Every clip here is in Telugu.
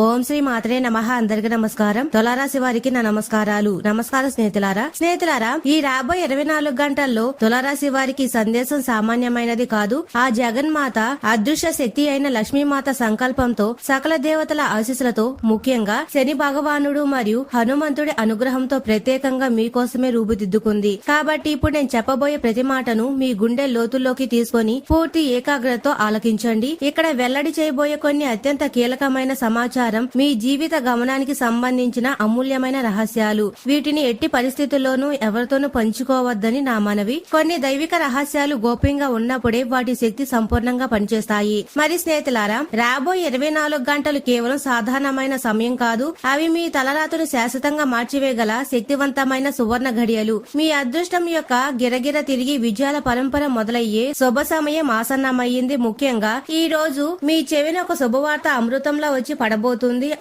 ఓం శ్రీ మాత్రే నమః. అందరికి నమస్కారం. తులారాశి వారికి నా నమస్కారాలు. నమస్కారం స్నేహితులారా, ఈ రాబోయే 24 గంటల్లో తులారాశి వారికి సందేశం సామాన్యమైనది కాదు. ఆ జగన్మాత అదృశ్య శక్తి అయిన లక్ష్మీమాత సంకల్పంతో, సకల దేవతల ఆశీస్సులతో, ముఖ్యంగా శని భగవానుడు మరియు హనుమంతుడి అనుగ్రహంతో ప్రత్యేకంగా మీకోసమే రూపుదిద్దుకుంది. కాబట్టి ఇప్పుడు నేను చెప్పబోయే ప్రతి మాటను మీ గుండె లోతుల్లోకి తీసుకొని పూర్తి ఏకాగ్రతతో ఆలకించండి. ఇక్కడ వెల్లడి చేయబోయే కొన్ని అత్యంత కీలకమైన సమాచారం మీ జీవిత గమనానికి సంబంధించిన అమూల్యమైన రహస్యాలు. వీటిని ఎట్టి పరిస్థితుల్లోనూ ఎవరితోనూ పంచుకోవద్దని నా మనవి. కొన్ని దైవిక రహస్యాలు గోప్యంగా ఉన్నప్పుడే వాటి శక్తి సంపూర్ణంగా పనిచేస్తాయి. మరి స్నేహితులారా, రాబోయే 24 గంటలు కేవలం సాధారణమైన సమయం కాదు. అవి మీ తలరాతును శాశ్వతంగా మార్చివేయగల శక్తివంతమైన సువర్ణ ఘడియలు. మీ అదృష్టం యొక్క గిరగిర తిరిగి విజయాల పరంపర మొదలయ్యే శుభ సమయం ఆసన్నమయ్యింది. ముఖ్యంగా ఈ రోజు మీ చెవిన ఒక శుభవార్త అమృతంలో వచ్చి పడబోతుంది.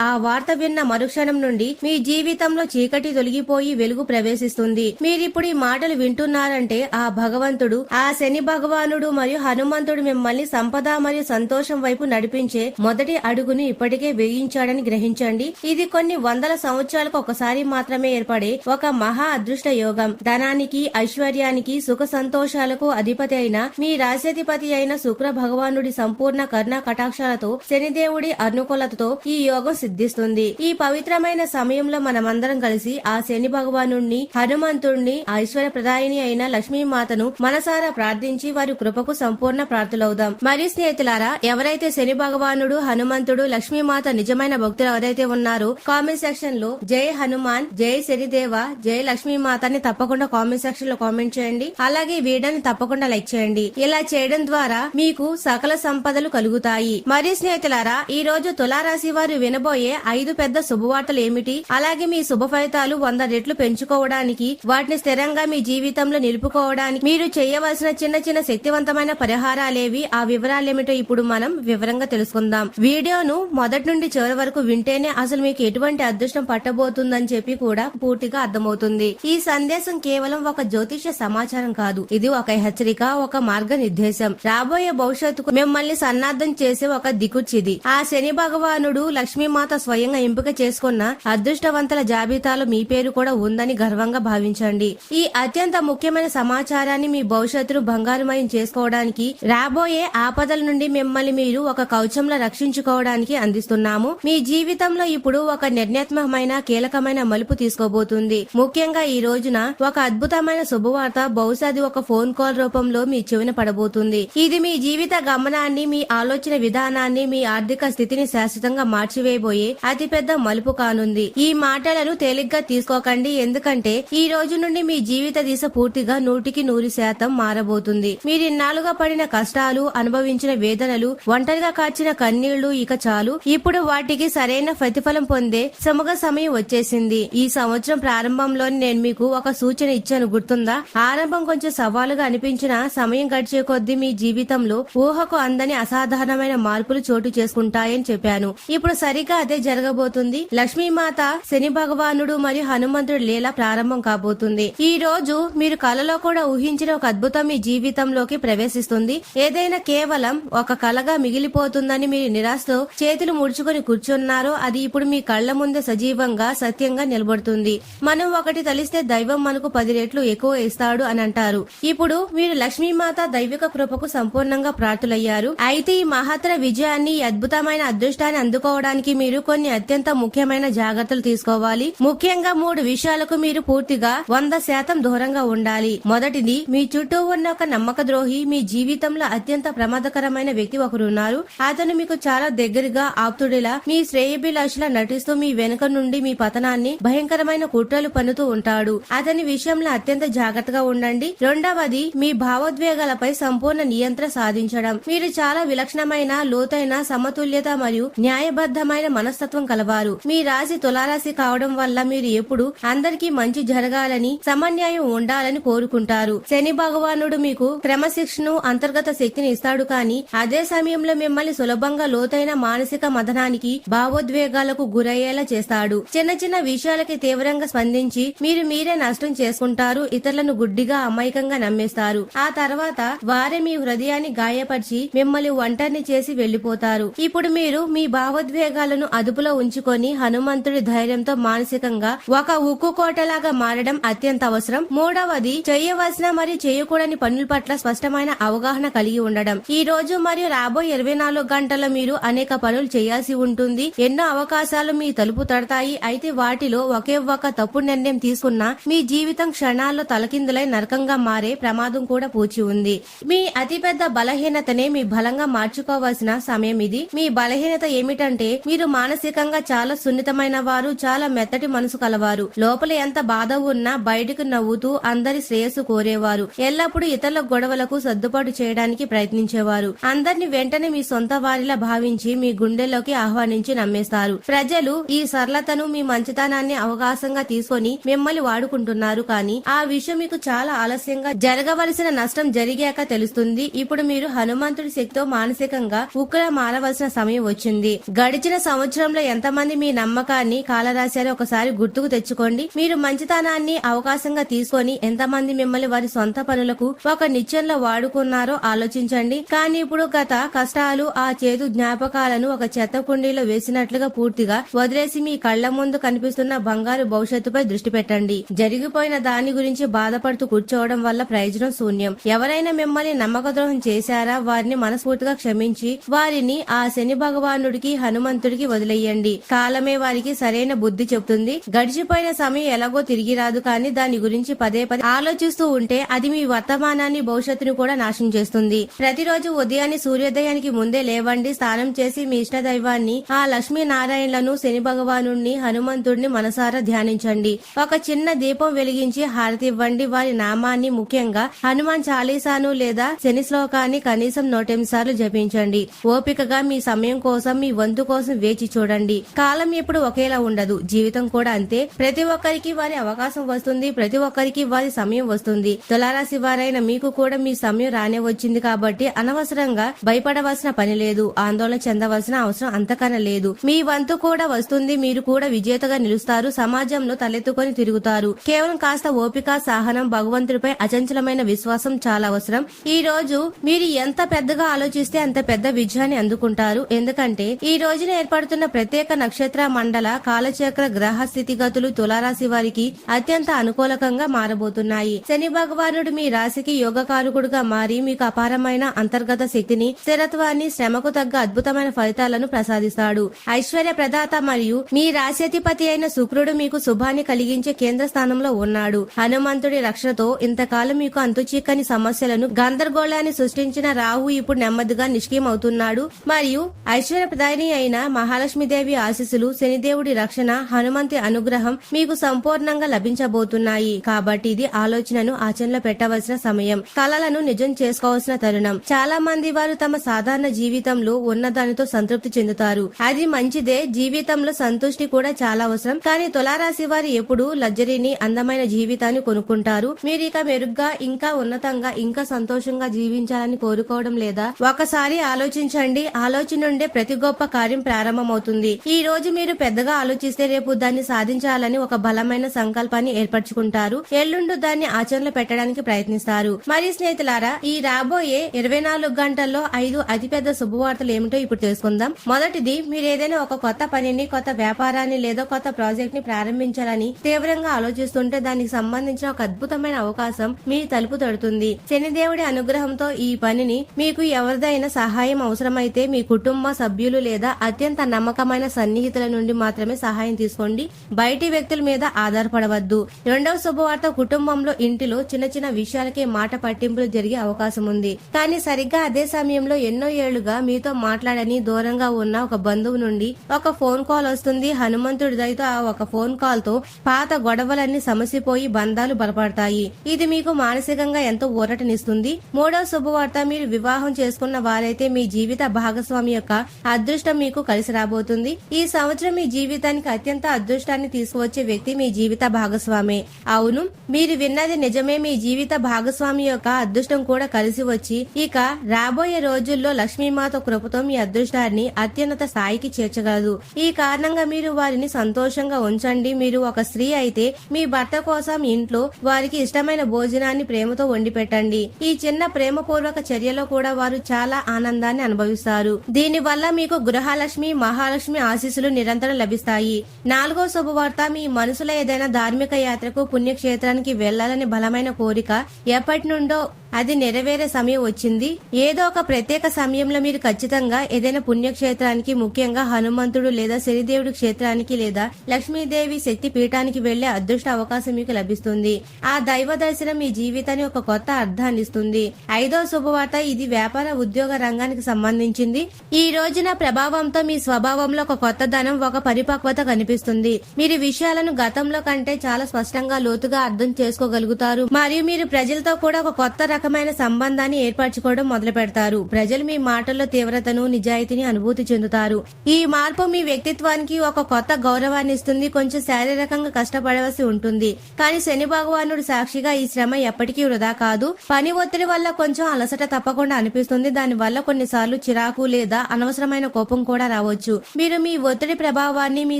ఆ వార్త విన్న మరుక్షణం నుండి మీ జీవితంలో చీకటి తొలగిపోయి వెలుగు ప్రవేశిస్తుంది. మీరిప్పుడు ఈ మాటలు వింటున్నారంటే ఆ భగవంతుడు, ఆ శని భగవానుడు మరియు హనుమంతుడు మిమ్మల్ని సంపద మరియు సంతోషం వైపు నడిపించే మొదటి అడుగును ఇప్పటికే వేయించాడని గ్రహించండి. ఇది కొన్ని వందల సంవత్సరాలకు ఒకసారి మాత్రమే ఏర్పడే ఒక మహా అదృష్ట యోగం. ధనానికి, ఐశ్వర్యానికి, సుఖ సంతోషాలకు అధిపతి అయిన మీ రాశ్యాధిపతి అయిన శుక్ర భగవానుడి సంపూర్ణ కరుణ కటాక్షాలతో, శనిదేవుడి అనుకూలతతో ఈ యోగం సిద్ధిస్తుంది. ఈ పవిత్రమైన సమయంలో మనమందరం కలిసి ఆ శని భగవానుడిని, హనుమంతుడిని, ఐశ్వర్య ప్రదాయిని అయిన లక్ష్మీమాతను మనసారా ప్రార్థించి వారి కృపకు సంపూర్ణ ప్రార్థులవుదాం. మరి స్నేహితులారా, ఎవరైతే శని భగవానుడు, హనుమంతుడు, లక్ష్మీమాత నిజమైన భక్తులు ఎవరైతే ఉన్నారో కామెంట్ సెక్షన్ లో జై హనుమాన్, జై శనిదేవ, జై లక్ష్మీమాత అని తప్పకుండా కామెంట్ సెక్షన్ లో కామెంట్ చేయండి. అలాగే వీడియోని తప్పకుండా లైక్ చేయండి. ఇలా చేయడం ద్వారా మీకు సకల సంపదలు కలుగుతాయి. మరి స్నేహితులారా, ఈ రోజు తులారాశి వారు వినబోయే 5 పెద్ద శుభవార్తలు ఏమిటి, అలాగే మీ శుభ ఫలితాలు 100 రెట్లు పెంచుకోవడానికి, వాటిని స్థిరంగా మీ జీవితంలో నిలుపుకోవడానికి మీరు చేయవలసిన చిన్న చిన్న శక్తివంతమైన పరిహారాలేవి, ఆ వివరాలేమిటో ఇప్పుడు మనం వివరంగా తెలుసుకుందాం. వీడియోను మొదటి నుండి చివరి వరకు వింటేనే అసలు మీకు ఎటువంటి అదృష్టం పట్టబోతుందని చెప్పి కూడా పూర్తిగా అర్థమవుతుంది. ఈ సందేశం కేవలం ఒక జ్యోతిష సమాచారం కాదు. ఇది ఒక హెచ్చరిక, ఒక మార్గనిర్దేశం. రాబోయే భవిష్యత్తుకు మిమ్మల్ని సన్నద్ధం చేసే ఒక దిక్కుచిది. ఆ శని భగవానుడు, లక్ష్మీమాత స్వయంగా ఎంపిక చేసుకున్న అదృష్టవంతుల జాబితాలో మీ పేరు కూడా ఉందని గర్వంగా భావించండి. ఈ అత్యంత ముఖ్యమైన సమాచారాన్ని మీ భవిష్యత్తును బంగారుమయం చేసుకోవడానికి, రాబోయే ఆపదల నుండి మిమ్మల్ని మీరు ఒక కవచంలో రక్షించుకోవడానికి అందిస్తున్నాము. మీ జీవితంలో ఇప్పుడు ఒక నిర్ణయాత్మకమైన కీలకమైన మలుపు తీసుకోబోతుంది. ముఖ్యంగా ఈ రోజున ఒక అద్భుతమైన శుభవార్త బహుశా అది ఒక ఫోన్ కాల్ రూపంలో మీ చెవిన పడబోతుంది. ఇది మీ జీవిత గమనాన్ని, మీ ఆలోచన విధానాన్ని, మీ ఆర్థిక స్థితిని శాశ్వతంగా మార్చివేయబోయే అతిపెద్ద మలుపు కానుంది. ఈ మాటలను తేలిగ్గా తీసుకోకండి, ఎందుకంటే ఈ రోజు నుండి మీ జీవిత దిశ పూర్తిగా 100% మారబోతుంది. మీరిన్నాళ్లుగా పడిన కష్టాలు, అనుభవించిన వేదనలు, ఒంటరిగా కార్చిన కన్నీళ్లు ఇక చాలు. ఇప్పుడు వాటికి సరైన ప్రతిఫలం పొందే సుముఖ సమయం వచ్చేసింది. ఈ సంవత్సరం ప్రారంభంలో నేను మీకు ఒక సూచన ఇచ్చాను, గుర్తుందా? ఆరంభం కొంచెం సవాలుగా అనిపించిన సమయం గడిచే కొద్దీ మీ జీవితంలో ఊహకు అందని అసాధారణమైన మార్పులు చోటు చేసుకుంటాయని చెప్పాను. ఇప్పుడు సరిగ్గా అదే జరగబోతుంది. లక్ష్మీమాత, శని భగవానుడు మరియు హనుమంతుడి లీల ప్రారంభం కాబోతుంది. ఈ రోజు మీరు కలలో కూడా ఊహించిన ఒక అద్భుతం మీ జీవితంలోకి ప్రవేశిస్తుంది. ఏదైనా కేవలం ఒక కలగా మిగిలిపోతుందని మీరు నిరాశతో చేతులు ముడుచుకొని కూర్చున్నారో అది ఇప్పుడు మీ కళ్ల ముందే సజీవంగా, సత్యంగా నిలబడుతుంది. మనం ఒకటి తలిస్తే దైవం మనకు 10 రెట్లు ఎక్కువ ఇస్తాడు అని అంటారు. ఇప్పుడు మీరు లక్ష్మీమాత దైవిక కృపకు సంపూర్ణంగా ప్రార్థులయ్యారు. అయితే ఈ మహత్తర విజయాన్ని, ఈ అద్భుతమైన అదృష్టాన్ని అందుకోవడానికి మీరు కొన్ని అత్యంత ముఖ్యమైన జాగ్రత్తలు తీసుకోవాలి. ముఖ్యంగా 3 విషయాలకు మీరు పూర్తిగా 100% దూరంగా ఉండాలి. మొదటిది, మీ చుట్టూ ఉన్న ఒక నమ్మక ద్రోహి. మీ జీవితంలో అత్యంత ప్రమాదకరమైన వ్యక్తి ఒకరున్నారు. అతను మీకు చాలా దగ్గరగా, ఆప్తుడిలా, మీ శ్రేయభిలాషిలా నటిస్తూ మీ వెనుక నుండి మీ పతనాన్ని, భయంకరమైన కుట్రలు పన్నుతూ ఉంటాడు. అతని విషయంలో అత్యంత జాగ్రత్తగా ఉండండి. రెండవది, మీ భావోద్వేగాలపై సంపూర్ణ నియంత్రణ సాధించడం. మీరు చాలా విలక్షణమైన, లోతైన సమతుల్యత మరియు న్యాయబద్ధమైన మనస్తత్వం కలవారు. మీ రాశి తులారాశి కావడం వల్ల మీరు ఎప్పుడు అందరికీ మంచి జరగాలని, సమన్యాయం ఉండాలని కోరుకుంటారు. శని భగవానుడు మీకు క్రమశిక్షను, అంతర్గత శక్తిని ఇస్తాడు, కానీ అదే సమయంలో మిమ్మల్ని సులభంగా లోతైన మానసిక మదనానికి, భావోద్వేగాలకు గురయ్యేలా చేస్తాడు. చిన్న చిన్న విషయాలకి తీవ్రంగా స్పందించి మీరే నష్టం చేసుకుంటారు. ఇతరులను గుడ్డిగా, అమాయకంగా నమ్మేస్తారు. ఆ తర్వాత వారే మీ హృదయాన్ని గాయపరిచి మిమ్మల్ని ఒంటరిని చేసి వెళ్లిపోతారు. ఇప్పుడు మీరు మీ భావోద్వేగ భావోద్వేగాలను అదుపులో ఉంచుకొని హనుమంతుడి ధైర్యంతో మానసికంగా ఒక ఉక్కు కోటలాగా మారడం అత్యంత అవసరం. మూడవది, చేయవలసిన మరియు చేయకూడని పనుల పట్ల స్పష్టమైన అవగాహన కలిగి ఉండడం. ఈ రోజు మరియు రాబోయే 24 గంటల్లో మీరు అనేక పనులు చేయాల్సి ఉంటుంది. ఎన్నో అవకాశాలు మీ తలుపు తడతాయి. అయితే వాటిలో ఒకే ఒక తప్పుడు నిర్ణయం తీసుకున్నా మీ జీవితం క్షణాల్లో తలకిందులై నరకంగా మారే ప్రమాదం కూడా పూచి ఉంది. మీ అతిపెద్ద బలహీనతనే మీ బలంగా మార్చుకోవాల్సిన సమయం ఇది. మీ బలహీనత ఏమిటంటే మీరు మానసికంగా చాలా సున్నితమైన వారు, చాలా మెత్తటి మనసు కలవారు. లోపల ఎంత బాధ ఉన్నా బయటకు నవ్వుతూ అందరి శ్రేయస్సు కోరేవారు. ఎల్లప్పుడూ ఇతరుల గొడవలకు సర్దుబాటు చేయడానికి ప్రయత్నించేవారు. అందరిని వెంటనే మీ సొంత వారిలా భావించి మీ గుండెల్లోకి ఆహ్వానించి నమ్మేస్తారు. ప్రజలు ఈ సరళతను, మీ మంచితనాన్ని అవకాశంగా తీసుకొని మిమ్మల్ని వాడుకుంటున్నారు. కానీ ఆ విషయం మీకు చాలా ఆలస్యంగా జరగవలసిన నష్టం జరిగాక తెలుస్తుంది. ఇప్పుడు మీరు హనుమంతుడి శక్తితో మానసికంగా ఉక్కులా మారవలసిన సమయం వచ్చింది. గడిచిన సంవత్సరంలో ఎంతమంది మీ నమ్మకాన్ని కాలరాశారో ఒకసారి గుర్తుకు తెచ్చుకోండి. మీరు మంచితనాన్ని అవకాశంగా తీసుకొని ఎంతమంది మిమ్మల్ని వారి సొంత పనులకు ఒక నిత్యంలో వాడుకున్నారో ఆలోచించండి. కానీ ఇప్పుడు గత కష్టాలు, ఆ చేదు జ్ఞాపకాలను ఒక చెత్త కుండీలో వేసినట్లుగా పూర్తిగా వదిలేసి మీ కళ్ల ముందు కనిపిస్తున్న బంగారు భవిష్యత్తుపై దృష్టి పెట్టండి. జరిగిపోయిన దాని గురించి బాధపడుతూ కూర్చోవడం వల్ల ప్రయోజనం శూన్యం. ఎవరైనా మిమ్మల్ని నమ్మకద్రోహం చేశారా, వారిని మనస్ఫూర్తిగా క్షమించి వారిని ఆ శని భగవానుడికి, హనుమంతుడికి వదిలేయండి. కాలమే వారికి సరైన బుద్ధి చెప్తుంది. గడిచిపోయిన సమయం ఎలాగో తిరిగి రాదు. కానీ దాని గురించి పదే పదే ఆలోచిస్తూ ఉంటే అది మీ వర్తమానాన్ని, భవిష్యత్తును కూడా నాశనం చేస్తుంది. ప్రతిరోజు ఉదయాన్నే సూర్యోదయానికి ముందే లేవండి. స్నానం చేసి మీ ఇష్ట దైవాన్ని, ఆ లక్ష్మీనారాయణలను, శని భగవానుడిని, హనుమంతుడిని మనసారా ధ్యానించండి. ఒక చిన్న దీపం వెలిగించి హారతి ఇవ్వండి. వారి నామాన్ని, ముఖ్యంగా హనుమాన్ చాలీసాను లేదా శని శ్లోకాన్ని కనీసం 108 సార్లు జపించండి. ఓపికగా మీ సమయం కోసం, మీ వంతు కోసం వేచి చూడండి. కాలం ఎప్పుడు ఒకేలా ఉండదు. జీవితం కూడా అంతే. ప్రతి ఒక్కరికి వారి అవకాశం వస్తుంది. ప్రతి ఒక్కరికి వారి సమయం వస్తుంది. తులారాశి వారైన మీకు కూడా మీ సమయం రానే వచ్చింది. కాబట్టి అనవసరంగా భయపడవలసిన పని లేదు. ఆందోళన చెందవలసిన అవసరం అంతకన్నా లేదు. మీ వంతు కూడా వస్తుంది. మీరు కూడా విజేతగా నిలుస్తారు. సమాజంలో తలెత్తుకొని తిరుగుతారు. కేవలం కాస్త ఓపిక, సహనం, భగవంతుడిపై అచంచలమైన విశ్వాసం చాలా అవసరం. ఈ రోజు మీరు ఎంత పెద్దగా ఆలోచిస్తే అంత పెద్ద విజయాన్ని అందుకుంటారు. ఎందుకంటే ఈ రోజున ఏర్పడుతున్న ప్రత్యేక నక్షత్ర మండల కాలచక్ర గ్రహ స్థితిగతులు తులారాశి వారికి అత్యంత అనుకూలకంగా మారబోతున్నాయి. శని భగవానుడు మీ రాశికి యోగకారకుడుగా మారి మీకు అపారమైన అంతర్గత శక్తిని, స్థిరత్వాన్ని, శ్రమకు తగ్గ అద్భుతమైన ఫలితాలను ప్రసాదిస్తాడు. ఐశ్వర్య ప్రదాత మరియు మీ రాశ్యాధిపతి అయిన శుక్రుడు మీకు శుభాన్ని కలిగించే కేంద్ర స్థానంలో ఉన్నాడు. హనుమంతుడి రక్షణతో ఇంతకాలం మీకు అంతుచిక్కని సమస్యలను, గందరగోళాన్ని సృష్టించిన రాహు ఇప్పుడు నెమ్మదిగా నిష్క్రియమవుతున్నాడు. మరియు ఐశ్వర్య ప్రదాయిని అయిన మహాలక్ష్మీదేవి ఆశీస్సులు, శనిదేవుడి రక్షణ, హనుమంతి అనుగ్రహం మీకు సంపూర్ణంగా లభించబోతున్నాయి. కాబట్టి ఇది ఆలోచనను ఆచరణలో పెట్టవలసిన సమయం. కలలను నిజం చేసుకోవాల్సిన తరుణం. చాలా మంది వారు తమ సాధారణ జీవితంలో ఉన్నదానితో సంతృప్తి చెందుతారు. అది మంచిదే. జీవితంలో సంతృష్టి కూడా చాలా అవసరం. కానీ తులారాశి వారు ఎప్పుడు లగ్జరీని, అందమైన జీవితాన్ని కొనుక్కుంటారు. మీరు ఇక మెరుగ్గా, ఇంకా ఉన్నతంగా, ఇంకా సంతోషంగా జీవించాలని కోరుకోవడం లేదా? ఒకసారి ఆలోచించండి. ఆలోచన నుండే ప్రతి గొప్ప కార్యం ప్రారంభమవుతుంది. ఈ రోజు మీరు పెద్దగా ఆలోచిస్తే రేపు దాన్ని సాధించాలని ఒక బలమైన సంకల్పాన్ని ఏర్పరచుకుంటారు. ఎల్లుండు దాన్ని ఆచరణలో పెట్టడానికి ప్రయత్నిస్తారు. మరి స్నేహితులారా, ఈ రాబోయే 24 గంటల్లో 5 అతిపెద్ద శుభవార్తలు ఏమిటో ఇప్పుడు తెలుసుకుందాం. మొదటిది, మీరు ఏదైనా ఒక కొత్త పనిని, కొత్త వ్యాపారాన్ని లేదా కొత్త ప్రాజెక్ట్ ని ప్రారంభించాలని తీవ్రంగా ఆలోచిస్తుంటే దానికి సంబంధించిన ఒక అద్భుతమైన అవకాశం మీ తలుపు తడుతుంది. శనిదేవుడి అనుగ్రహంతో ఈ పనిని మీకు ఎవరిదైనా సహాయం అవసరమైతే మీ కుటుంబ సభ్యులు లేదా అత్యంత నమ్మకమైన సన్నిహితుల నుండి మాత్రమే సహాయం తీసుకోండి. బయటి వ్యక్తుల మీద ఆధారపడవద్దు. రెండవ శుభవార్త, కుటుంబంలో, ఇంటిలో చిన్న చిన్న విషయాలకే మాట పట్టింపులు జరిగే అవకాశం ఉంది. కానీ సరిగ్గా అదే సమయంలో ఎన్నో ఏళ్లుగా మీతో మాట్లాడని దూరంగా ఉన్న ఒక బంధువు నుండి ఒక ఫోన్ కాల్ వస్తుంది. హనుమంతుడి దయతో ఆ ఒక ఫోన్ కాల్ తో పాత గొడవలన్నీ సమసిపోయి బంధాలు బలపడతాయి. ఇది మీకు మానసికంగా ఎంతో ఊరటనిస్తుంది. మూడవ శుభవార్త, మీరు వివాహం చేసుకున్న వారైతే మీ జీవిత భాగస్వామి యొక్క అదృష్టం మీకు కలిసి రాబోతుంది. ఈ సంవత్సరం మీ జీవితానికి అత్యంత అదృష్టాన్ని తీసుకువచ్చే వ్యక్తి మీ జీవిత భాగస్వామే. అవును, మీరు విన్నది నిజమే. మీ జీవిత భాగస్వామి యొక్క అదృష్టం కూడా కలిసి వచ్చి ఇక రాబోయే రోజుల్లో లక్ష్మీమాత కృపతో మీ అదృష్టాన్ని అత్యున్నత స్థాయికి చేర్చగలదు. ఈ కారణంగా మీరు వారిని సంతోషంగా ఉంచండి. మీరు ఒక స్త్రీ అయితే మీ భర్త కోసం ఇంట్లో వారికి ఇష్టమైన భోజనాన్ని ప్రేమతో వండి పెట్టండి. ఈ చిన్న ప్రేమపూర్వక చర్యలో కూడా వారు చాలా ఆనందాన్ని అనుభవిస్తారు. దీని వల్ల మీకు గృహలక్ష్మి ధనలక్ష్మి మహాలక్ష్మి ఆశీస్సులు నిరంతరం లభిస్తాయి. 4వ శుభవార్త, మీ మనసులో ఏదైనా ధార్మిక యాత్రకు పుణ్యక్షేత్రానికి వెళ్లాలని బలమైన కోరిక ఎప్పటి నుండో అది నెరవేరే సమయం వచ్చింది. ఏదో ఒక ప్రత్యేక సమయంలో మీరు ఖచ్చితంగా ఏదైనా పుణ్యక్షేత్రానికి, ముఖ్యంగా హనుమంతుడు లేదా శనిదేవుడి క్షేత్రానికి లేదా లక్ష్మీదేవి శక్తి పీఠానికి వెళ్లే అదృష్ట అవకాశం మీకు లభిస్తుంది. ఆ దైవ దర్శనం మీ జీవితాన్ని ఒక కొత్త అర్థాన్ని ఇస్తుంది. 5వ శుభవార్త, ఇది వ్యాపార ఉద్యోగ రంగానికి సంబంధించింది. ఈ రోజున ప్రభావంతో మీ స్వభావంలో ఒక కొత్త ధనం, ఒక పరిపక్వత కనిపిస్తుంది. మీరు విషయాలను గతంలో కంటే చాలా స్పష్టంగా లోతుగా అర్థం చేసుకోగలుగుతారు మరియు మీరు ప్రజలతో కూడా ఒక కొత్త రకమైన సంబంధాన్ని ఏర్పరచుకోవడం మొదలు పెడతారు. ప్రజలు మీ మాటల్లో తీవ్రతను, నిజాయితీని అనుభూతి చెందుతారు. ఈ మార్పు మీ వ్యక్తిత్వానికి ఒక కొత్త గౌరవాన్ని ఇస్తుంది. కొంచెం శారీరకంగా కష్టపడవలసి ఉంటుంది, కానీ శని భగవానుడు సాక్షిగా ఈ శ్రమ ఎప్పటికీ వృధా కాదు. పని ఒత్తిడి వల్ల కొంచెం అలసట తప్పకుండా అనిపిస్తుంది. దాని వల్ల కొన్నిసార్లు చిరాకు లేదా అనవసరమైన కోపం కూడా రావచ్చు. మీరు మీ ఒత్తిడి ప్రభావాన్ని మీ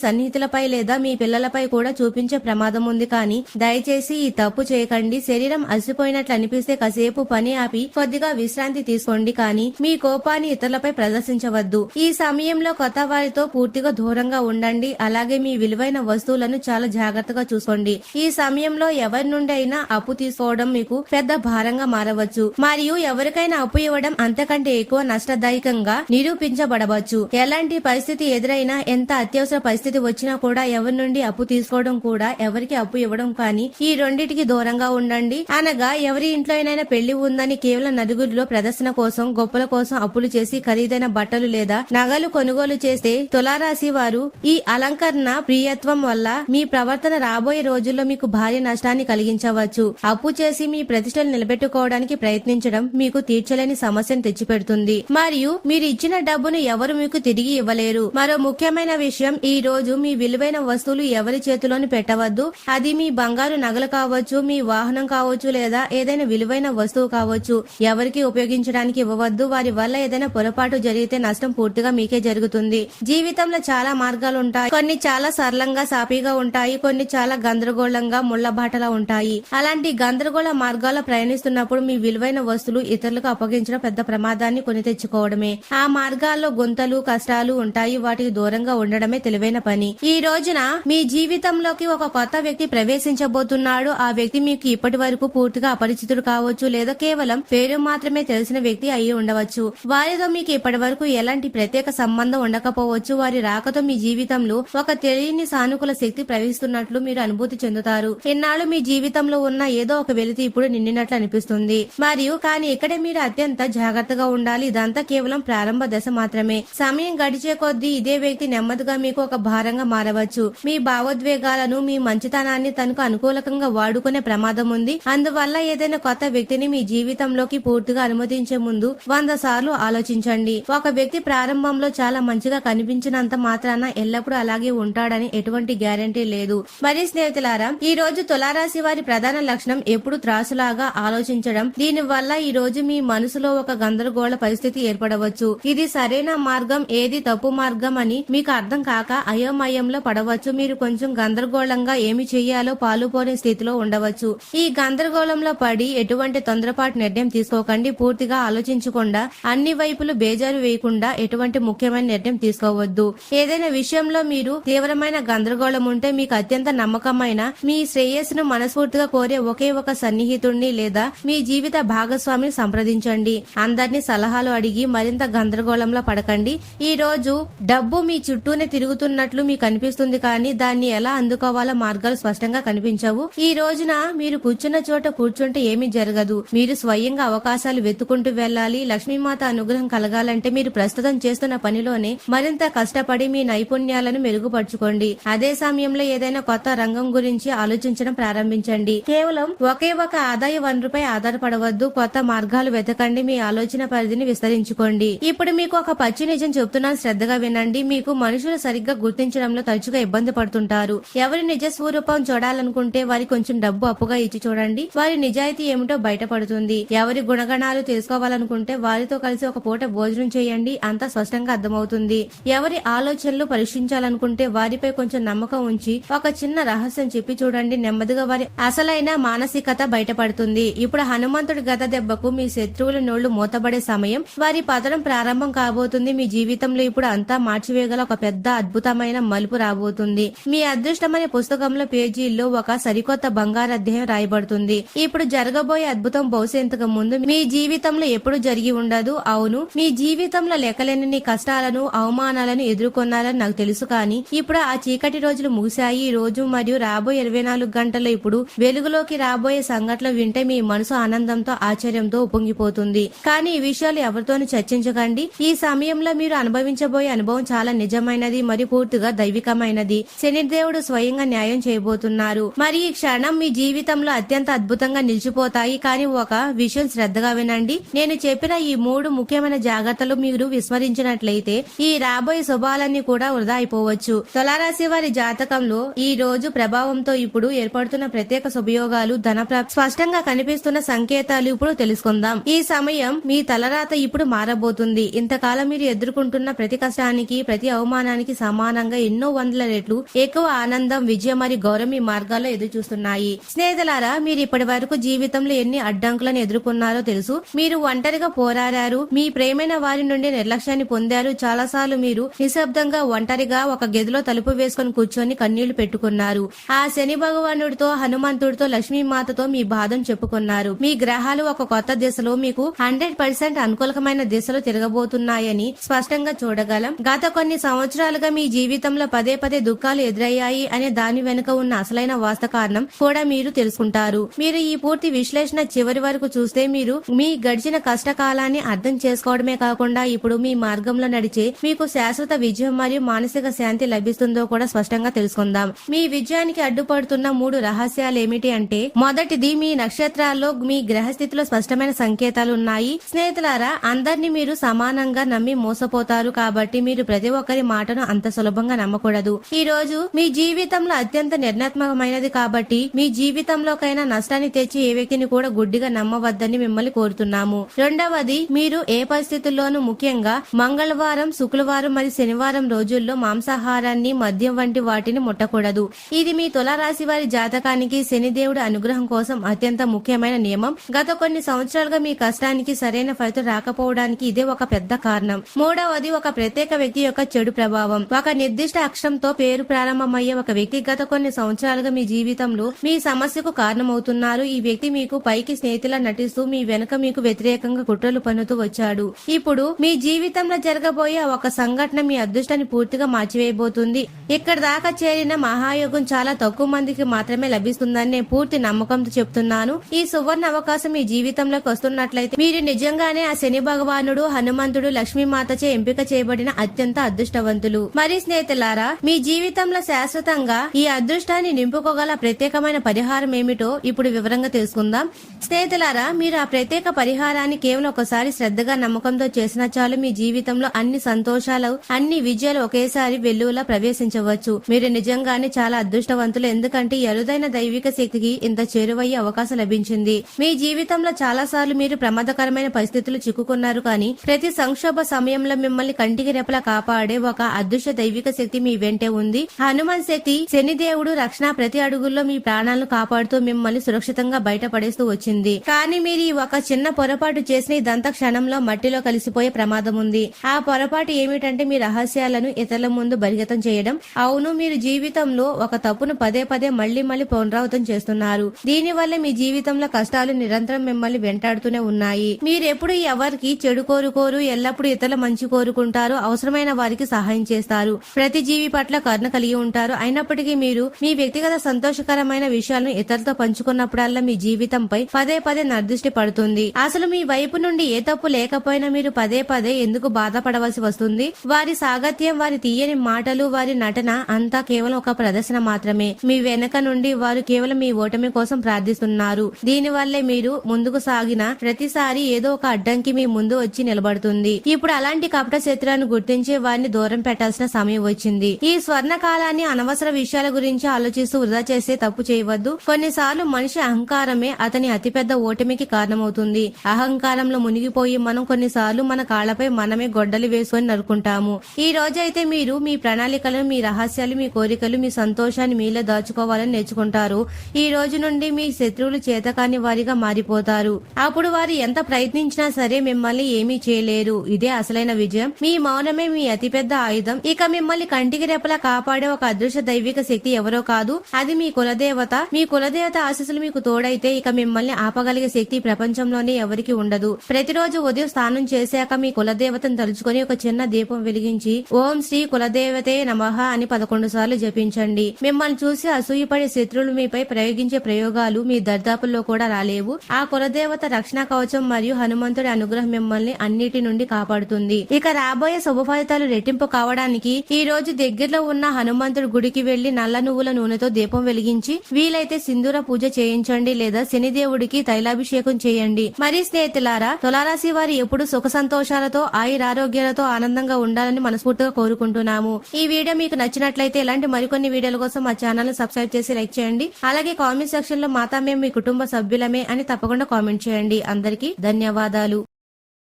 సన్నిహితులపై లేదా మీ పిల్లలపై కూడా చూపించే ప్రమాదం ఉంది, కానీ దయచేసి ఈ తప్పు చేయకండి. శరీరం అలసిపోయినట్లు అనిపిస్తే కాసేపు పని ఆపి కొద్దిగా విశ్రాంతి తీసుకోండి, కానీ మీ కోపాన్ని ఇతరులపై ప్రదర్శించవద్దు. ఈ సమయంలో కొత్త వారితో పూర్తిగా దూరంగా ఉండండి. అలాగే మీ విలువైన వస్తువులను చాలా జాగ్రత్తగా చూసుకోండి. ఈ సమయంలో ఎవరి నుండి అయినా అప్పు తీసుకోవడం మీకు పెద్ద భారంగా మారవచ్చు మరియు ఎవరికైనా అప్పు ఇవ్వడం అంతకంటే ఎక్కువ నష్టదాయకంగా నిరూపించబడవచ్చు. ఎలాంటి పరిస్థితి ఎదురైనా, ఎంత అత్యవసర పరిస్థితి వచ్చినా కూడా ఎవరి నుండి అప్పు తీసుకోవడం కూడా ఎవరికి అప్పు ఇవ్వడం కానీ ఈ రెండింటికి దూరంగా ఉండండి. అనగా ఎవరి ఇంట్లో అయినా పెళ్లి ఉందని కేవలం నలుగురిలో ప్రదర్శన కోసం, గొప్పల కోసం అప్పులు చేసి ఖరీదైన బట్టలు లేదా నగలు కొనుగోలు చేస్తే తులారాశి వారు ఈ అలంకరణ ప్రియత్వం వల్ల మీ ప్రవర్తన రాబోయే రోజుల్లో మీకు భారీ నష్టాన్ని కలిగించవచ్చు. అప్పు చేసి మీ ప్రతిష్టలు నిలబెట్టుకోవడానికి ప్రయత్నించడం మీకు తీర్చలేని సమస్యను తెచ్చిపెడుతుంది మరియు మీరు ఇచ్చిన డబ్బును ఎవరు మీకు తిరిగి ఇవ్వలేరు. మరో ముఖ్యమైన విషయం, ఈ రోజు మీ విలువైన వస్తువులు ఎవరి చేతిలోని పెట్టవద్దు. అది మీ బంగారు నగలు కావచ్చు, మీ వాహనం కావచ్చు లేదా ఏదైనా విలువైన వస్తువు కావచ్చు. ఎవరికి ఉపయోగించడానికి ఇవ్వవద్దు. వారి వల్ల ఏదైనా పొరపాటు జరిగితే నష్టం పూర్తిగా మీకే జరుగుతుంది. జీవితంలో చాలా మార్గాలు ఉంటాయి. కొన్ని చాలా సరళంగా సాఫీగా ఉంటాయి, కొన్ని చాలా గందరగోళంగా ముళ్లబాటలా ఉంటాయి. అలాంటి గందరగోళ మార్గాల్లో ప్రయాణిస్తున్నప్పుడు మీ విలువైన వస్తువులు ఇతరులకు అప్పగించడం పెద్ద ప్రమాదాన్ని కొని తెచ్చుకోవడమే. ఆ మార్గాల్లో గుంతలు, కష్టాలు ఉంటాయి. వాటికి దూరంగా ఉండడమే తెలివైన పని. ఈ రోజున మీ జీవితంలోకి ఒక కొత్త వ్యక్తి ప్రవేశించబోతున్నాడు. ఆ వ్యక్తి మీకు ఇప్పటి వరకు పూర్తిగా అపరిచితుడు కావచ్చు లేదా కేవలం పేరు మాత్రమే తెలిసిన వ్యక్తి అయి ఉండవచ్చు. వారితో మీకు ఇప్పటి వరకు ఎలాంటి ప్రత్యేక సంబంధం ఉండకపోవచ్చు. వారి రాకతో మీ జీవితంలో ఒక తెలియని సానుకూల శక్తి ప్రవహిస్తున్నట్లు మీరు అనుభూతి చెందుతారు. ఇన్నాళ్ళు మీ జీవితంలో ఉన్న ఏదో ఒక వెలితి ఇప్పుడు నిండినట్లు అనిపిస్తుంది మరియు కానీ ఇక్కడే మీరు అత్యంత జాగ్రత్తగా ఉండాలి. ఇదంతా కేవలం ప్రారంభ దశ మాత్రమే. సమయం గడిచే కొద్దీ ఇదే వ్యక్తి నెమ్మదిగా మీకు ఒక భారంగా మారవచ్చు. మీ భావోద్వేగాలను, మీ మంచితనాన్ని తనకు అనుకూలంగా వాడుకునే ప్రమాదం ఉంది. అందువల్ల ఏదైనా కొత్త వ్యక్తిని మీ జీవితంలోకి పూర్తిగా అనుమతించే ముందు 100 సార్లు ఆలోచించండి. ఒక వ్యక్తి ప్రారంభంలో చాలా మంచిగా కనిపించినంత మాత్రాన ఎల్లప్పుడూ అలాగే ఉంటాడని ఎటువంటి గ్యారంటీ లేదు. మరి స్నేహితులారా, ఈ రోజు తులారాశి వారి ప్రధాన లక్షణం ఎప్పుడు త్రాసులాగా ఆలోచించడం. దీని వల్ల ఈ రోజు మీ మనసులో ఒక గందరగోళ పరిస్థితి ఏర్పడవచ్చు. ఇది సరైన మార్గం, ఏది తప్పు మార్గం అని మీకు అర్థం కాక అయోమయంలో పడవచ్చు. మీరు కొంచెం గందరగోళంగా ఏమి చెయ్యాలో పాలుపోని స్థితిలో ఉండవచ్చు. ఈ గందరగోళంలో పడి ఎటువంటి తొందరపాటు నిర్ణయం తీసుకోకండి. పూర్తిగా ఆలోచించకుండా, అన్ని వైపులు బేజారు వేయకుండా ఎటువంటి ముఖ్యమైన నిర్ణయం తీసుకోవద్దు. ఏదైనా విషయంలో మీరు తీవ్రమైన గందరగోళం ఉంటే మీకు అత్యంత నమ్మకమైన, మీ శ్రేయస్సును మనస్ఫూర్తిగా కోరే ఒకే ఒక సన్నిహితుడిని లేదా మీ జీవిత భాగస్వామిని సంప్రదించండి. అందరినీ సలహాలు అడిగి మరింత గందరగోళంలో పడకండి. ఈ రోజు డబ్బు మీ చుట్టూనే తిరుగుతున్నట్లు మీకు అనిపిస్తుంది, కానీ దాన్ని ఎలా అందుకోవాలో మార్గాలు స్పష్టంగా కనిపించవు. ఈ రోజున మీరు కూర్చున్న చోట కూర్చుంటే ఏమీ జరగదు. మీరు స్వయంగా అవకాశాలు వెతుకుంటూ వెళ్ళాలి. లక్ష్మీమాత అనుగ్రహం కలగాలంటే మీరు ప్రస్తుతం చేస్తున్న పనిలోనే మరింత కష్టపడి మీ నైపుణ్యాలను మెరుగుపరచుకోండి. అదే సమయంలో ఏదైనా కొత్త రంగం గురించి ఆలోచించడం ప్రారంభించండి. కేవలం ఒకే ఒక ఆదాయ వనరుపై ఆధారపడవద్దు. కొత్త మార్గాలు వెతకండి. మీ ఆలోచన పరిధిని విస్తరించుకోండి. ఇప్పుడు మీకు ఒక పచ్చి నిజం చెప్తున్నాను, శ్రద్ధగా వినండి. మీకు మనుషులు సరిగ్గా గుర్తించడంలో తరచుగా ఇబ్బంది పడుతుంటారు. ఎవరి నిజ స్వరూపం చూడాలనుకుంటే వారి కొంచెం డబ్బు అప్పుగా ఇచ్చి చూడండి. వారి నిజాయితీ ఏమిటో బయట బయటపడుతుంది. ఎవరి గుణగణాలు తెలుసుకోవాలనుకుంటే వారితో కలిసి ఒక పూట భోజనం చేయండి, అంతా స్పష్టంగా అర్థమవుతుంది. ఎవరి ఆలోచనలు పరీక్షించాలనుకుంటే వారిపై కొంచెం నమ్మకం ఉంచి ఒక చిన్న రహస్యం చెప్పి చూడండి, నెమ్మదిగా వారి అసలైన మానసికత బయటపడుతుంది. ఇప్పుడు హనుమంతుడి గద దెబ్బకు మీ శత్రువుల నోళ్లు మూతబడే సమయం, వారి పతనం ప్రారంభం కాబోతుంది. మీ జీవితంలో ఇప్పుడు అంతా మార్చివేయగల ఒక పెద్ద అద్భుతమైన మలుపు రాబోతుంది. మీ అదృష్టమనే పుస్తకంలో పేజీల్లో ఒక సరికొత్త బంగారు అధ్యాయం రాయబడుతుంది. ఇప్పుడు జరగబోయే అద్భుతం బహుశా ఇంతకు ముందు మీ జీవితంలో ఎప్పుడు జరిగి ఉండదు. అవును, మీ జీవితంలో లెక్కలేని కష్టాలను అవమానాలను ఎదుర్కొన్నారని నాకు తెలుసు, కానీ ఇప్పుడు ఆ చీకటి రోజులు ముగిశాయి. ఈ రోజు మరియు రాబోయే 24 గంటల్లో ఇప్పుడు వెలుగులోకి రాబోయే సంఘటనలు వింటే మీ మనసు ఆనందంతో ఆశ్చర్యంతో ఉప్పొంగిపోతుంది. కానీ ఈ విషయాలు ఎవరితోనూ చర్చించకండి. ఈ సమయంలో మీరు అనుభవించబోయే అనుభవం చాలా నిజమైనది మరియు పూర్తిగా దైవికమైనది. శనిదేవుడు స్వయంగా న్యాయం చేయబోతున్నారు. మరి ఈ క్షణం మీ జీవితంలో అత్యంత అద్భుతంగా నిలిచిపోతాయి. కానీ ఒక విషయం శ్రద్ధగా వినండి. నేను చెప్పిన ఈ 3 ముఖ్యమైన జాగ్రత్తలు మీరు విస్మరించినట్లయితే ఈ రాబోయే శుభాలన్నీ కూడా వృధా అయిపోవచ్చు. తులారాశి వారి జాతకంలో ఈ రోజు ప్రభావంతో ఇప్పుడు ఏర్పడుతున్న ప్రత్యేక శుభయోగాలు, ధనప్రాప్తి స్పష్టంగా కనిపిస్తున్న సంకేతాలు ఇప్పుడు తెలుసుకుందాం. ఈ సమయం మీ తలరాత ఇప్పుడు మారబోతుంది. ఇంతకాలం మీరు ఎదుర్కొంటున్న ప్రతి కష్టానికి, ప్రతి అవమానానికి సమానంగా ఎన్నో వందల రెట్లు ఎక్కువ ఆనందం, విజయం మరియు గౌరవం మీ మార్గాల్లో ఎదురు చూస్తున్నాయి. స్నేహితులారా, మీరు ఇప్పటి వరకు జీవితంలో ఎన్ని అడ్డంకులను ఎదుర్కొన్నారో తెలుసు. మీరు ఒంటరిగా పోరాడారు, మీ ప్రేమైన వారి నుండి నిర్లక్ష్యాన్ని పొందారు. చాలాసార్లు మీరు నిశ్శబ్దంగా ఒంటరిగా ఒక గదిలో తలుపు వేసుకుని కూర్చొని కన్నీళ్లు పెట్టుకున్నారు. ఆ శని భగవానుడితో, హనుమంతుడితో, లక్ష్మీమాతతో మీ బాధను చెప్పుకున్నారు. మీ గ్రహాలు ఒక కొత్త దిశలో, మీకు 100% అనుకూలమైన దిశలో తిరగబోతున్నాయని స్పష్టంగా చూడగలం. గత కొన్ని సంవత్సరాలుగా మీ జీవితంలో పదే పదే దుఃఖాలు ఎదురయ్యాయి అనే దాని వెనుక ఉన్న అసలైన వాస్తవ కారణం కూడా మీరు తెలుసుకుంటారు. మీరు ఈ పూర్తి విశ్లేషణ చివరి వరకు చూస్తే మీరు మీ గడిచిన కష్టకాలాన్ని అర్థం చేసుకోవడమే కాకుండా ఇప్పుడు మీ మార్గంలో నడిచే మీకు శాశ్వత విజయం మరియు మానసిక శాంతి లభిస్తుందో కూడా స్పష్టంగా తెలుసుకుందాం. మీ విజయానికి అడ్డుపడుతున్న 3 రహస్యాలు ఏమిటి అంటే, మొదటిది, మీ నక్షత్రాల్లో మీ గ్రహస్థితిలో స్పష్టమైన సంకేతాలు ఉన్నాయి. స్నేహితులారా, అందరినీ మీరు సమానంగా నమ్మి మోసపోతారు. కాబట్టి మీరు ప్రతి ఒక్కరి మాటను అంత సులభంగా నమ్మకూడదు. ఈ రోజు మీ జీవితంలో అత్యంత నిర్ణయాత్మకమైనది కాబట్టి మీ జీవితంలోకైనా నష్టాన్ని తెచ్చి ఏ వ్యక్తిని కూడా గుడ్డిగా నమ్మవద్దని మిమ్మల్ని కోరుతున్నాము. రెండవది, మీరు ఏ పరిస్థితుల్లోనూ, ముఖ్యంగా మంగళవారం, శుక్రవారం మరియు శనివారం రోజుల్లో మాంసాహారాన్ని, మద్యం వంటి వాటిని ముట్టకూడదు. ఇది మీ తులారాశి వారి జాతకానికి శనిదేవుడి అనుగ్రహం కోసం అత్యంత ముఖ్యమైన నియమం. గత కొన్ని సంవత్సరాలుగా మీ కష్టానికి సరైన ఫలితం రాకపోవడానికి ఇదే ఒక పెద్ద కారణం. మూడవది, ఒక ప్రత్యేక వ్యక్తి యొక్క చెడు ప్రభావం. ఒక నిర్దిష్ట అక్షరంతో పేరు ప్రారంభమయ్యే ఒక వ్యక్తి గత కొన్ని సంవత్సరాలుగా మీ జీవితంలో మీ సమస్యకు కారణమవుతున్నారు. ఈ వ్యక్తి మీకు పైకి స్నేహితులా నటిస్తూ మీ వెనుక మీకు వ్యతిరేకంగా కుట్రలు పన్నుతూ వచ్చాడు. ఇప్పుడు మీ జీవితంలో జరగబోయే ఒక సంఘటన మీ అదృష్టాన్ని పూర్తిగా మార్చివేయబోతుంది. ఇక్కడ దాకా చేరిన మహాయోగం చాలా తక్కువ మందికి మాత్రమే లభిస్తుందని నేను పూర్తి నమ్మకంతో చెప్తున్నాను. ఈ సువర్ణ అవకాశం మీ జీవితంలోకి వస్తున్నట్లయితే మీరు నిజంగానే ఆ శని భగవానుడు, హనుమంతుడు, లక్ష్మీమాతచే ఎంపిక చేయబడిన అత్యంత అదృష్టవంతులు. మరి స్నేహితులారా, మీ జీవితంలో శాశ్వతంగా ఈ అదృష్టాన్ని నింపుకోగల ప్రత్యేకమైన పరిహారం ఏమిటో ఇప్పుడు వివరంగా తెలుసుకుందాం. స్నేహితులారా, మీరు ఆ ప్రత్యేక పరిహారాన్ని కేవలం ఒకసారి శ్రద్ధగా నమ్మకంతో చేసిన చాలు. మీ జీవితంలో అన్ని సంతోషాలు, అన్ని విజయాలు ఒకేసారి వెల్లువలా ప్రవేశించవచ్చు. మీరు నిజంగానే చాలా అదృష్టవంతులు, ఎందుకంటే ఈ అరుదైన దైవిక శక్తికి ఇంత చేరువయ్యే అవకాశం లభించింది. మీ జీవితంలో చాలా సార్లు మీరు ప్రమాదకరమైన పరిస్థితులు చిక్కుకున్నారు, కానీ ప్రతి సంక్షోభ సమయంలో మిమ్మల్ని కంటికి రెపలా కాపాడే ఒక అదృశ్య దైవిక శక్తి మీ వెంటే ఉంది. హనుమాన్ శక్తి, శనిదేవుడు రక్షణ ప్రతి అడుగుల్లో మీ ప్రాణాలను కాపాడుతూ మిమ్మల్ని సురక్షితంగా బయటపడేస్తూ వచ్చింది. కానీ మీరు ఈ ఒక చిన్న పొరపాటు చేసిన ఇదంతా క్షణంలో మట్టిలో కలిసిపోయే ప్రమాదం ఉంది. ఆ పొరపాటు ఏమిటంటే మీ రహస్యాలను ఇతరుల ముందు బహిర్గతం చేయడం. అవును, మీరు జీవితంలో ఒక తప్పును పదే పదే మళ్లీ పునరావృతం చేస్తున్నారు. దీనివల్ల మీ జీవితంలో కష్టాలు నిరంతరం మిమ్మల్ని వెంటాడుతూనే ఉన్నాయి. మీరెప్పుడు ఎవరికి చెడు కోరుకోరు, ఎల్లప్పుడూ ఇతరుల మంచి కోరుకుంటారు, అవసరమైన వారికి సహాయం చేస్తారు, ప్రతి జీవి పట్ల కరుణ కలిగి ఉంటారు. అయినప్పటికీ మీరు మీ వ్యక్తిగత సంతోషకరమైన విషయాలను ఇతరులతో పంచుకున్నప్పుడల్లా మీ జీవితంపై పదే పదే నిర్దృష్టి పడుతుంది. అసలు మీ వైపు నుండి ఏ తప్పు లేకపోయినా మీరు పదే పదే ఎందుకు బాధపడవలసి వస్తుంది? వారి సాగత్యం, వారి తీయని మాటలు, వారి నటన అంతా కేవలం ఒక ప్రదర్శన మాత్రమే. మీ వెనక నుండి వారు కేవలం మీ ఓటమి కోసం ప్రార్థిస్తున్నారు. దీనివల్లే మీరు ముందుకు సాగిన ప్రతిసారి ఏదో ఒక అడ్డంకి మీ ముందు వచ్చి నిలబడుతుంది. ఇప్పుడు అలాంటి కపట శత్రువులను గుర్తించి వారిని దూరం పెట్టాల్సిన సమయం వచ్చింది. ఈ స్వర్ణ కాలాన్ని అనవసర విషయాల గురించి ఆలోచిస్తూ వృధా చేసే తప్పు చేయవద్దు. కొన్నిసార్లు మనిషి అహంకారమే అతని అతిపెద్ద అతిపెద్ద ఓటమికి కారణమవుతుంది. అహంకారంలో మునిగిపోయి మనం కొన్నిసార్లు మన కాళ్లపై మనమే గొడ్డలి వేసుకొని నరుకుంటాము. ఈ రోజైతే మీరు మీ ప్రణాళికలు, మీ రహస్యాలు, మీ కోరికలు, మీ సంతోషాన్ని మీలో దాచుకోవాలని నేర్చుకుంటారు. ఈ రోజు నుండి మీ శత్రువులు చేతకాని వారిగా మారిపోతారు. అప్పుడు వారు ఎంత ప్రయత్నించినా సరే మిమ్మల్ని ఏమీ చేయలేరు. ఇదే అసలైన విజయం. మీ మౌనమే మీ అతిపెద్ద ఆయుధం. ఇక మిమ్మల్ని కంటికి రెప్పలా కాపాడే ఒక అదృశ్య దైవిక శక్తి ఎవరో కాదు, అది మీ కులదేవత. మీ కులదేవత ఆశీస్సులు మీకు తోడైతే ఇక మిమ్మల్ని ఆపగలిగే శక్తి ప్రపంచంలోనే ఎవరికి ఉండదు. ప్రతిరోజు ఉదయం స్నానం చేశాక మీ కులదేవతను తలుచుకొని ఒక చిన్న దీపం వెలిగించి ఓం శ్రీ కులదేవతే నమః అని 11 సార్లు జపించండి. మిమ్మల్ని చూసి అసూయపడే శత్రువులు మీపై ప్రయోగించే ప్రయోగాలు మీ దర్దాపుల్లో కూడా రాలేవు. ఆ కులదేవత రక్షణ కవచం మరియు హనుమంతుడి అనుగ్రహం మిమ్మల్ని అన్నిటి నుండి కాపాడుతుంది. ఇక రాబోయే శుభ ఫలితాలు రెట్టింపు కావడానికి ఈ రోజు దగ్గరలో ఉన్న హనుమంతుడి గుడికి వెళ్లి నల్ల నువ్వుల నూనెతో దీపం వెలిగించి వీలైతే సింధూర పూజ చేయించండి లేదా శనిదేవుడికి తైలాభిషేకం చేయండి. మరి స్నేహితులారా, తులారాశి వారి ఎప్పుడు సుఖ సంతోషాలతో ఆయురారోగ్యాలతో ఆనందంగా ఉండాలని మనస్ఫూర్తిగా కోరుకుంటున్నాము. ఈ వీడియో మీకు నచ్చినట్లయితే ఇలాంటి మరికొన్ని వీడియోల కోసం మా ఛానల్ ను సబ్స్క్రైబ్ చేసి లైక్ చేయండి. అలాగే కామెంట్ సెక్షన్ లో మాతా మేము మీ కుటుంబ సభ్యులమే అని తప్పకుండా కామెంట్ చేయండి. అందరికీ ధన్యవాదాలు.